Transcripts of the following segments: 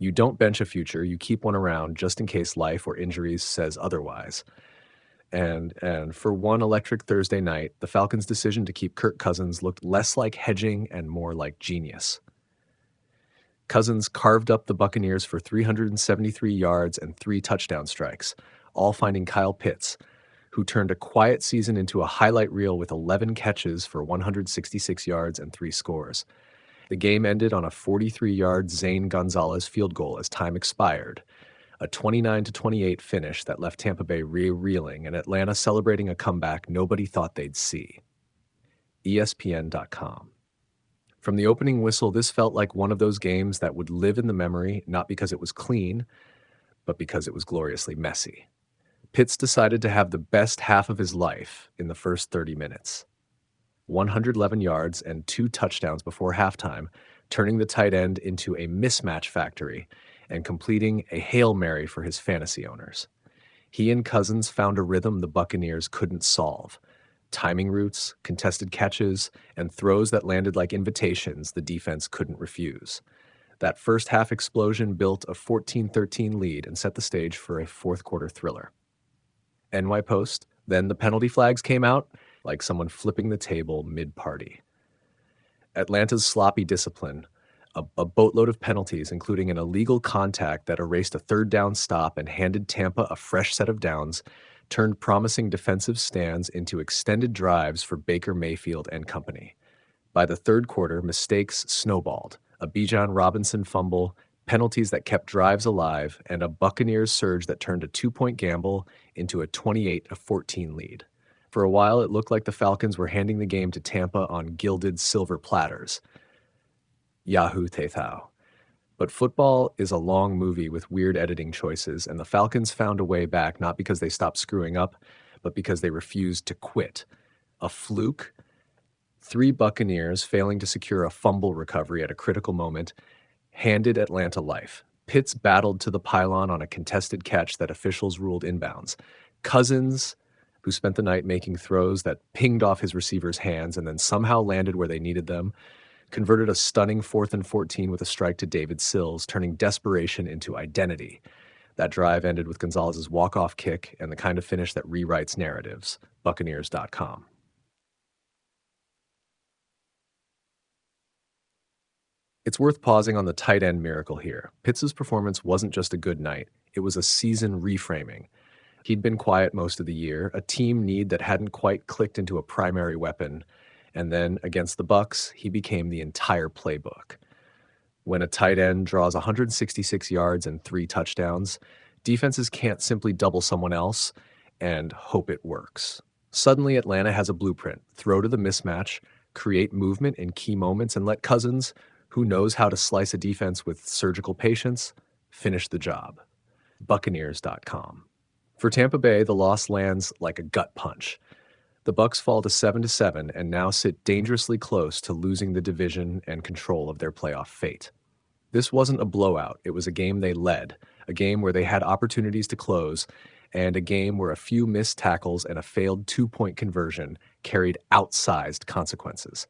You don't bench a future, you keep one around just in case life or injuries says otherwise. And for one electric Thursday night, the Falcons' decision to keep Kirk Cousins looked less like hedging and more like genius. Cousins carved up the Buccaneers for 373 yards and 3 touchdown strikes, all finding Kyle Pitts, who turned a quiet season into a highlight reel with 11 catches for 166 yards and 3 scores. The game ended on a 43-yard Zane Gonzalez field goal as time expired, a 29-28 finish that left Tampa Bay reeling and Atlanta celebrating a comeback nobody thought they'd see. ESPN.com. From the opening whistle, this felt like one of those games that would live in the memory, not because it was clean, but because it was gloriously messy. Pitts decided to have the best half of his life in the first 30 minutes. 111 yards and 2 touchdowns before halftime, turning the tight end into a mismatch factory and completing a Hail Mary for his fantasy owners. He and Cousins found a rhythm the Buccaneers couldn't solve. Timing routes, contested catches, and throws that landed like invitations the defense couldn't refuse. That first half explosion built a 14-13 lead and set the stage for a fourth quarter thriller. NY Post, then the penalty flags came out like someone flipping the table mid-party. Atlanta's sloppy discipline, a boatload of penalties, including an illegal contact that erased a third down stop and handed Tampa a fresh set of downs, turned promising defensive stands into extended drives for Baker Mayfield and company. By the third quarter, mistakes snowballed. A Bijan Robinson fumble, penalties that kept drives alive, and a Buccaneers surge that turned a 2-point gamble into a 28-14 lead. For a while, it looked like the Falcons were handing the game to Tampa on gilded silver platters. Yahoo Teithao. But football is a long movie with weird editing choices, and the Falcons found a way back not because they stopped screwing up, but because they refused to quit. A fluke? 3 Buccaneers failing to secure a fumble recovery at a critical moment handed Atlanta life. Pitts battled to the pylon on a contested catch that officials ruled inbounds. Cousins, who spent the night making throws that pinged off his receivers' hands and then somehow landed where they needed them, converted a stunning 4th and 14 with a strike to David Sills, turning desperation into identity. That drive ended with Gonzalez's walk-off kick and the kind of finish that rewrites narratives. Buccaneers.com. It's worth pausing on the tight end miracle here. Pitts' performance wasn't just a good night. It was a season reframing. He'd been quiet most of the year, a team need that hadn't quite clicked into a primary weapon, and then against the Bucs, he became the entire playbook. When a tight end draws 166 yards and 3 touchdowns, defenses can't simply double someone else and hope it works. Suddenly, Atlanta has a blueprint. Throw to the mismatch, create movement in key moments, and let Cousins, who knows how to slice a defense with surgical patience, finish the job. Buccaneers.com. For Tampa Bay, the loss lands like a gut punch. The Bucs fall to 7-7 and now sit dangerously close to losing the division and control of their playoff fate. This wasn't a blowout. It was a game they led, a game where they had opportunities to close, and a game where a few missed tackles and a failed 2-point conversion carried outsized consequences.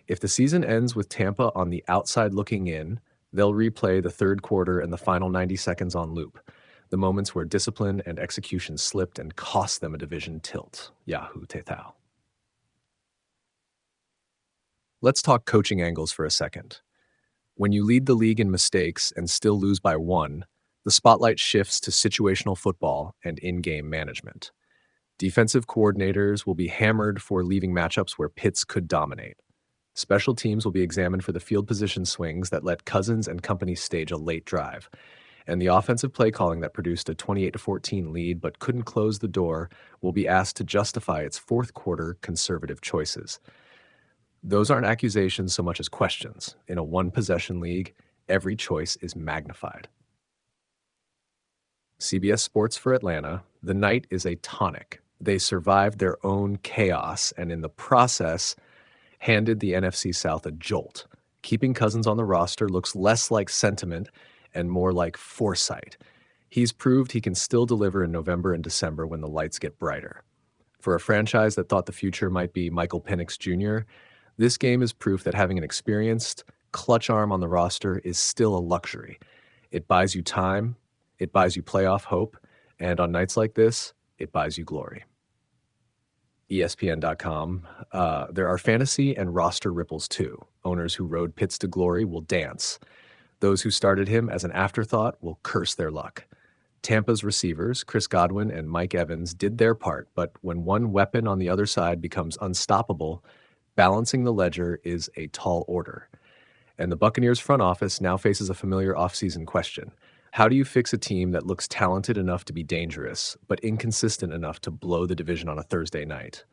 If the season ends with Tampa on the outside looking in, they'll replay the third quarter and the final 90 seconds on loop. The moments where discipline and execution slipped and cost them a division tilt. Yahoo Teithao. Let's talk coaching angles for a second. When you lead the league in mistakes and still lose by 1, the spotlight shifts to situational football and in-game management. Defensive coordinators will be hammered for leaving matchups where Pitts could dominate. Special teams will be examined for the field position swings that let Cousins and company stage a late drive. And the offensive play calling that produced a 28-14 lead but couldn't close the door will be asked to justify its fourth quarter conservative choices. Those aren't accusations so much as questions. In a one-possession league, every choice is magnified. CBS Sports for Atlanta, the night is a tonic. They survived their own chaos and in the process handed the NFC South a jolt. Keeping Cousins on the roster looks less like sentiment and more like foresight. He's proved he can still deliver in November and December when the lights get brighter. For a franchise that thought the future might be Michael Penix Jr., this game is proof that having an experienced, clutch arm on the roster is still a luxury. It buys you time, it buys you playoff hope, and on nights like this, it buys you glory. ESPN.com. There are fantasy and roster ripples too. Owners who rode Pitts to glory will dance. Those who started him as an afterthought will curse their luck. Tampa's receivers, Chris Godwin and Mike Evans, did their part, but when one weapon on the other side becomes unstoppable, balancing the ledger is a tall order. And the Buccaneers front office now faces a familiar offseason question. How do you fix a team that looks talented enough to be dangerous, but inconsistent enough to blow the division on a Thursday night?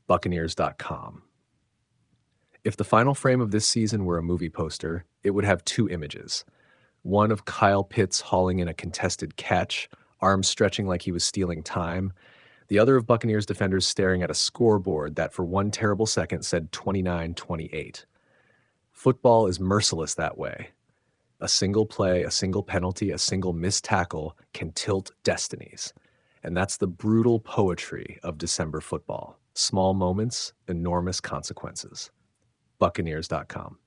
Buccaneers.com. If the final frame of this season were a movie poster, it would have two images. One of Kyle Pitts hauling in a contested catch, arms stretching like he was stealing time. The other of Buccaneers defenders staring at a scoreboard that for one terrible second said 29-28. Football is merciless that way. A single play, a single penalty, a single missed tackle can tilt destinies. And that's the brutal poetry of December football. Small moments, enormous consequences. Buccaneers.com.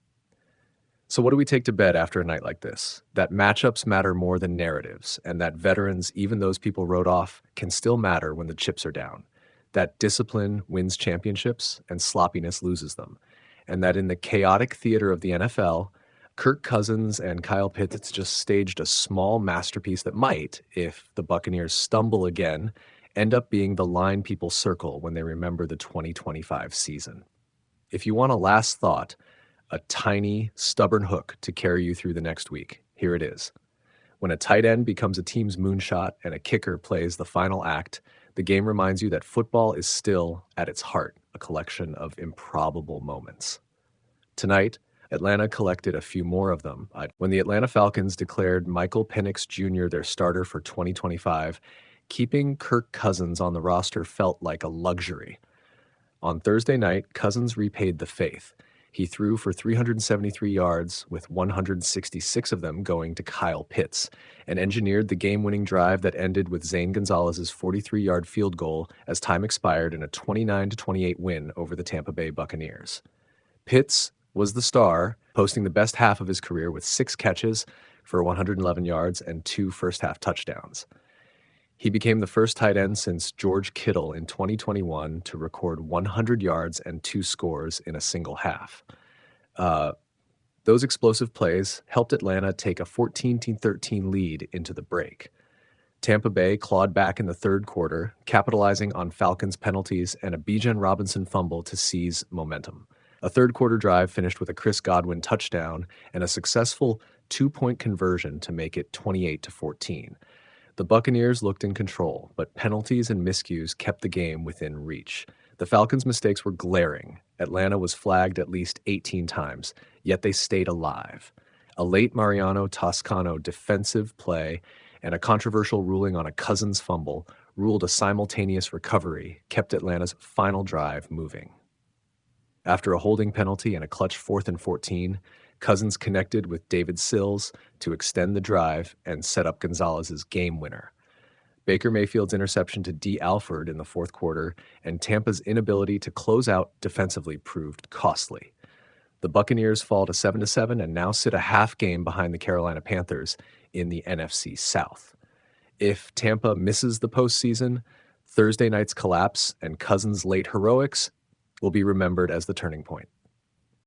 So what do we take to bed after a night like this? That matchups matter more than narratives, and that veterans, even those people wrote off, can still matter when the chips are down. That discipline wins championships and sloppiness loses them. And that in the chaotic theater of the NFL, Kirk Cousins and Kyle Pitts just staged a small masterpiece that might, if the Buccaneers stumble again, end up being the line people circle when they remember the 2025 season. If you want a last thought, a tiny, stubborn hook to carry you through the next week, here it is. When a tight end becomes a team's moonshot and a kicker plays the final act, the game reminds you that football is still, at its heart, a collection of improbable moments. Tonight, Atlanta collected a few more of them. When the Atlanta Falcons declared Michael Penix Jr. their starter for 2025, keeping Kirk Cousins on the roster felt like a luxury. On Thursday night, Cousins repaid the faith. He threw for 373 yards, with 166 of them going to Kyle Pitts, and engineered the game-winning drive that ended with Zane Gonzalez's 43-yard field goal as time expired in a 29-28 win over the Tampa Bay Buccaneers. Pitts was the star, posting the best half of his career with 6 catches for 111 yards and 2 first-half touchdowns. He became the first tight end since George Kittle in 2021 to record 100 yards and 2 scores in a single half. Those explosive plays helped Atlanta take a 14-13 lead into the break. Tampa Bay clawed back in the third quarter, capitalizing on Falcons' penalties and a Bijan Robinson fumble to seize momentum. A third-quarter drive finished with a Chris Godwin touchdown and a successful 2-point conversion to make it 28-14. The Buccaneers looked in control, but penalties and miscues kept the game within reach. The Falcons' mistakes were glaring. Atlanta was flagged at least 18 times, yet they stayed alive. A late Mariano Toscano defensive play and a controversial ruling on a Cousins fumble ruled a simultaneous recovery, kept Atlanta's final drive moving. After a holding penalty and a clutch 4th and 14, Cousins connected with David Sills to extend the drive and set up Gonzalez's game winner. Baker Mayfield's interception to D. Alford in the fourth quarter and Tampa's inability to close out defensively proved costly. The Buccaneers fall to 7-7 and now sit a half game behind the Carolina Panthers in the NFC South. If Tampa misses the postseason, Thursday night's collapse and Cousins' late heroics will be remembered as the turning point.